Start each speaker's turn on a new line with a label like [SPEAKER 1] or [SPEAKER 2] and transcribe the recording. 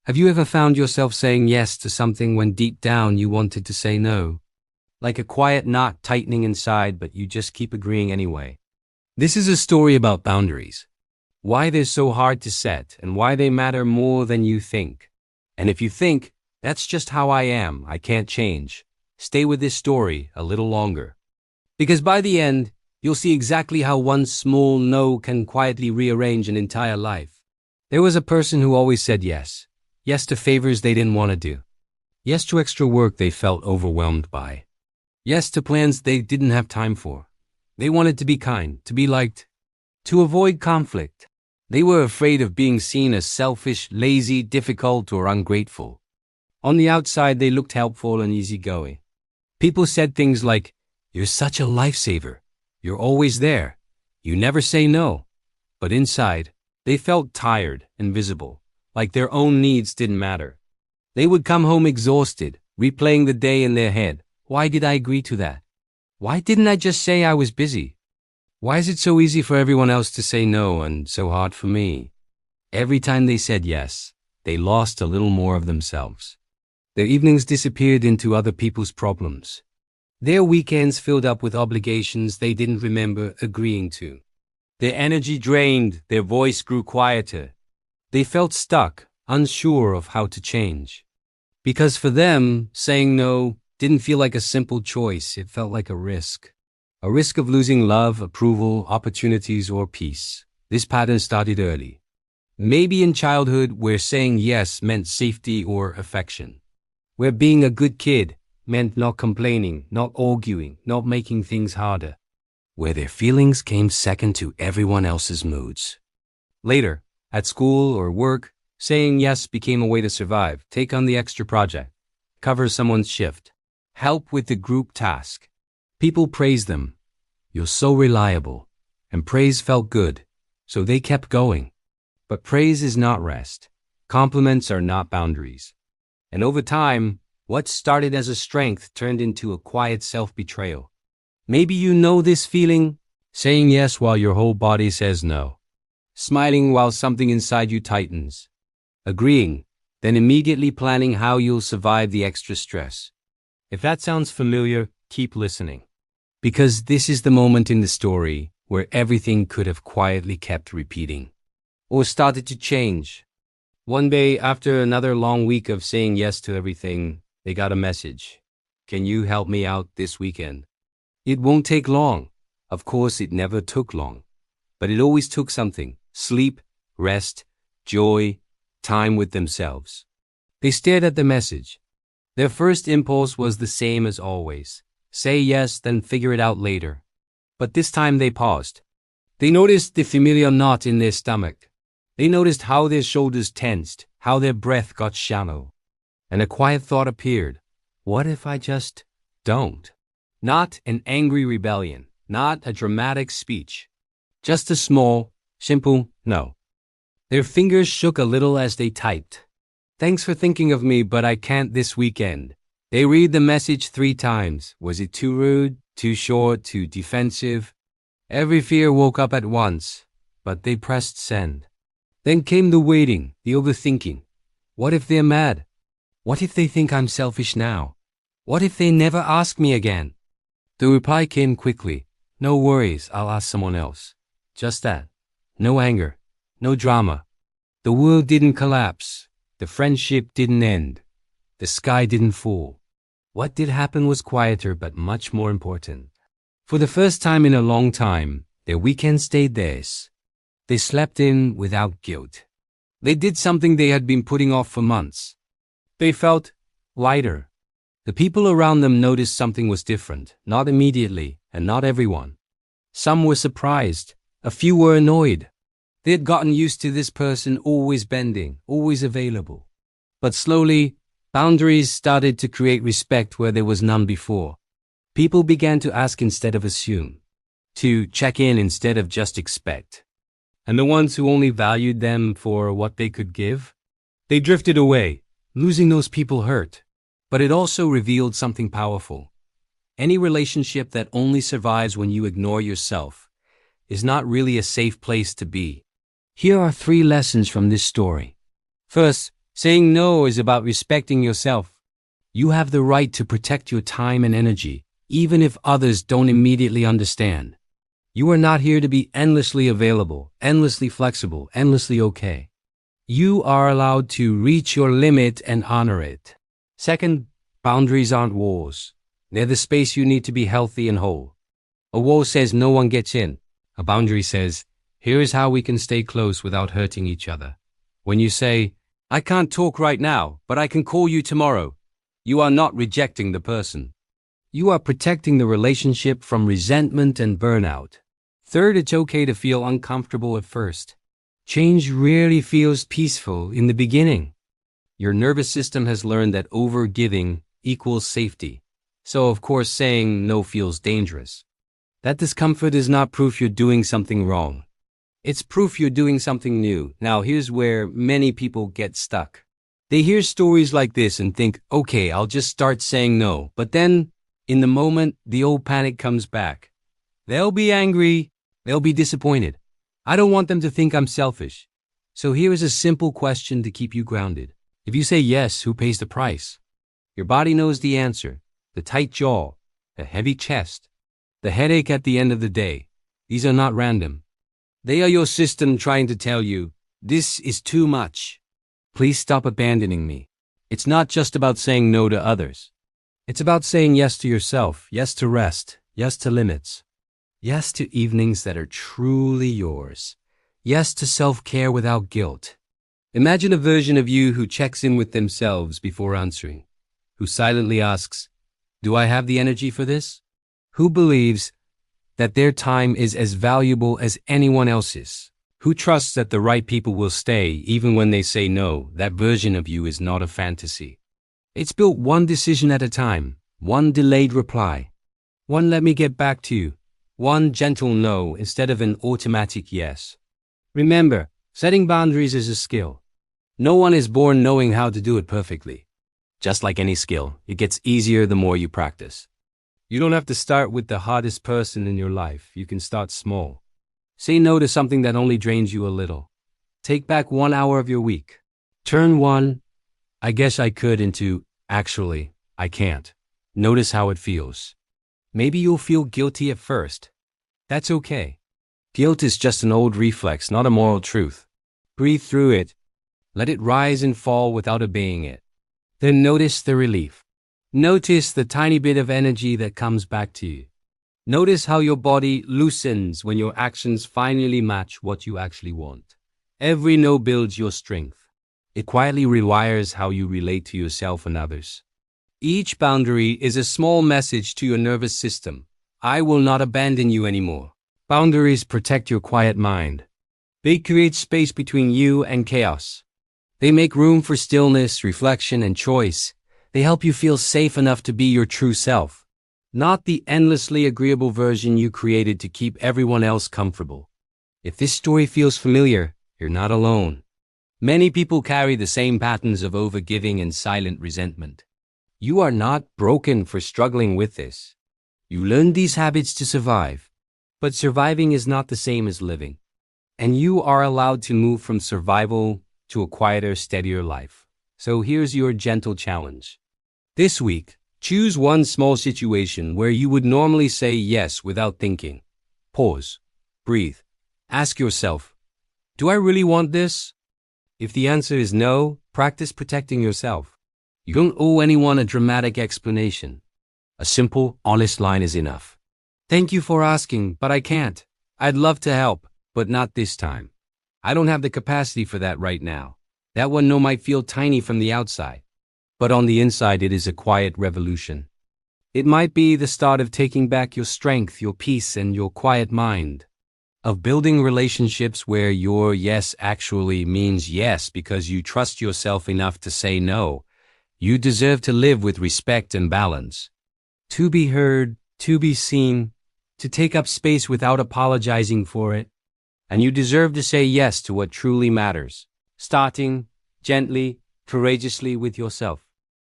[SPEAKER 1] Have you ever found yourself saying yes to something when deep down you wanted to say no? Like a quiet knot tightening inside, but you just keep agreeing anyway. This is a story about boundaries. Why they're so hard to set and why they matter more than you think. And if you think, that's just how I am, I can't change, stay with this story a little longer. Because by the end, you'll see exactly how one small no can quietly rearrange an entire life. There was a person who always said yes. Yes to favors they didn't want to do. Yes to extra work they felt overwhelmed by. Yes to plans they didn't have time for. They wanted to be kind, to be liked, to avoid conflict. They were afraid of being seen as selfish, lazy, difficult, or ungrateful. On the outside, they looked helpful and easygoing. People said things like, "You're such a lifesaver. You're always there. You never say no." But inside, they felt tired, invisible, like their own needs didn't matter. They would come home exhausted, replaying the day in their head. Why did I agree to that? Why didn't I just say I was busy? Why is it so easy for everyone else to say no and so hard for me? Every time they said yes, they lost a little more of themselves. Their evenings disappeared into other people's problems. Their weekends filled up with obligations they didn't remember agreeing to. Their energy drained, their voice grew quieter. They felt stuck, unsure of how to change. Because for them, saying no didn't feel like a simple choice, it felt like a risk. A risk of losing love, approval, opportunities, or peace. This pattern started early. Maybe in childhood where saying yes meant safety or affection. Where being a good kid meant not complaining, not arguing, not making things harder. Where their feelings came second to everyone else's moods. Later, at school or work, saying yes became a way to survive, take on the extra project, cover someone's shift, help with the group task. People praised them. "You're so reliable." And praise felt good, so they kept going. But praise is not rest. Compliments are not boundaries. And over time, what started as a strength turned into a quiet self-betrayal. Maybe you know this feeling, saying yes while your whole body says no. Smiling while something inside you tightens. Agreeing, then immediately planning how you'll survive the extra stress. If that sounds familiar, keep listening. Because this is the moment in the story where everything could have quietly kept repeating. Or started to change. One day, after another long week of saying yes to everything, they got a message. "Can you help me out this weekend?" It won't take long. Of course, it never took long. But it always took something. Sleep, rest, joy, time with themselves. They stared at the message. Their first impulse was the same as always. Say yes, then figure it out later. But this time they paused. They noticed the familiar knot in their stomach. They noticed how their shoulders tensed, how their breath got shallow. And a quiet thought appeared. What if I just don't? Not an angry rebellion, not a dramatic speech. Just a small, simple no. Their fingers shook a little as they typed. "Thanks for thinking of me, but I can't this weekend." They read the message 3 times. Was it too rude, too short, too defensive? Every fear woke up at once, but they pressed send. Then came the waiting, the overthinking. What if they're mad? What if they think I'm selfish now? What if they never ask me again? The reply came quickly. "No worries, I'll ask someone else." Just that. No anger, no drama. The world didn't collapse. The friendship didn't end. The sky didn't fall. What did happen was quieter but much more important. For the first time in a long time, their weekend stayed theirs. They slept in without guilt. They did something they had been putting off for months. They felt lighter. The people around them noticed something was different, not immediately, and not everyone. Some were surprised. A few were annoyed. They had gotten used to this person always bending, always available. But slowly, boundaries started to create respect where there was none before. People began to ask instead of assume, to check in instead of just expect. And the ones who only valued them for what they could give, they drifted away. Losing those people hurt. But it also revealed something powerful. Any relationship that only survives when you ignore yourself is not really a safe place to be. Here are 3 lessons from this story. First, Saying no is about respecting yourself. You have the right to protect your time and energy, even if others don't immediately understand. You are not here to be endlessly available, endlessly flexible, endlessly okay. You are allowed to reach your limit and honor it. Second, boundaries aren't walls. They're the space you need to be healthy and whole. A wall says no one gets in. A boundary says, here is how we can stay close without hurting each other. When you say, I can't talk right now, but I can call you tomorrow, you are not rejecting the person. You are protecting the relationship from resentment and burnout. Third, it's okay to feel uncomfortable at first. Change rarely feels peaceful in the beginning. Your nervous system has learned that over-giving equals safety. So, of course, saying no feels dangerous. That discomfort is not proof you're doing something wrong. It's proof you're doing something new. Now, here's where many people get stuck. They hear stories like this and think, okay, I'll just start saying no. But then, in the moment, the old panic comes back. They'll be angry. They'll be disappointed. I don't want them to think I'm selfish. So here is a simple question to keep you grounded. If you say yes, who pays the price? Your body knows the answer. The tight jaw, the heavy chest, the headache at the end of the day. These are not random. They are your system trying to tell you, this is too much. Please stop abandoning me. It's not just about saying no to others. It's about saying yes to yourself, yes to rest, yes to limits. Yes to evenings that are truly yours. Yes to self-care without guilt. Imagine a version of you who checks in with themselves before answering, who silently asks, do I have the energy for this? Who believes that their time is as valuable as anyone else's? Who trusts that the right people will stay even when they say no? That version of you is not a fantasy. It's built one decision at a time, one delayed reply, one let me get back to you, one gentle no instead of an automatic yes. Remember, setting boundaries is a skill. No one is born knowing how to do it perfectly. Just like any skill, it gets easier the more you practice. You don't have to start with the hardest person in your life. You can start small. Say no to something that only drains you a little. Take back 1 hour of your week. Turn one, I guess I could, into, actually, I can't. Notice how it feels. Maybe you'll feel guilty at first. That's okay. Guilt is just an old reflex, not a moral truth. Breathe through it. Let it rise and fall without obeying it. Then notice the relief. Notice the tiny bit of energy that comes back to you. Notice how your body loosens when your actions finally match what you actually want. Every no builds your strength. It quietly rewires how you relate to yourself and others. Each boundary is a small message to your nervous system. I will not abandon you anymore. Boundaries protect your quiet mind. They create space between you and chaos. They make room for stillness, reflection, and choice. They help you feel safe enough to be your true self, not the endlessly agreeable version you created to keep everyone else comfortable. If this story feels familiar, you're not alone. Many people carry the same patterns of overgiving and silent resentment. You are not broken for struggling with this. You learned these habits to survive. But surviving is not the same as living. And you are allowed to move from survival to a quieter, steadier life. So here's your gentle challenge. This week, choose one small situation where you would normally say yes without thinking. Pause. Breathe. Ask yourself, do I really want this? If the answer is no, practice protecting yourself. You don't owe anyone a dramatic explanation. A simple, honest line is enough. Thank you for asking, but I can't. I'd love to help, but not this time. I don't have the capacity for that right now. That one no might feel tiny from the outside, but on the inside it is a quiet revolution. It might be the start of taking back your strength, your peace, and your quiet mind. Of building relationships where your yes actually means yes because you trust yourself enough to say no. You deserve to live with respect and balance. To be heard, to be seen, to take up space without apologizing for it. And you deserve to say yes to what truly matters, starting gently, courageously with yourself.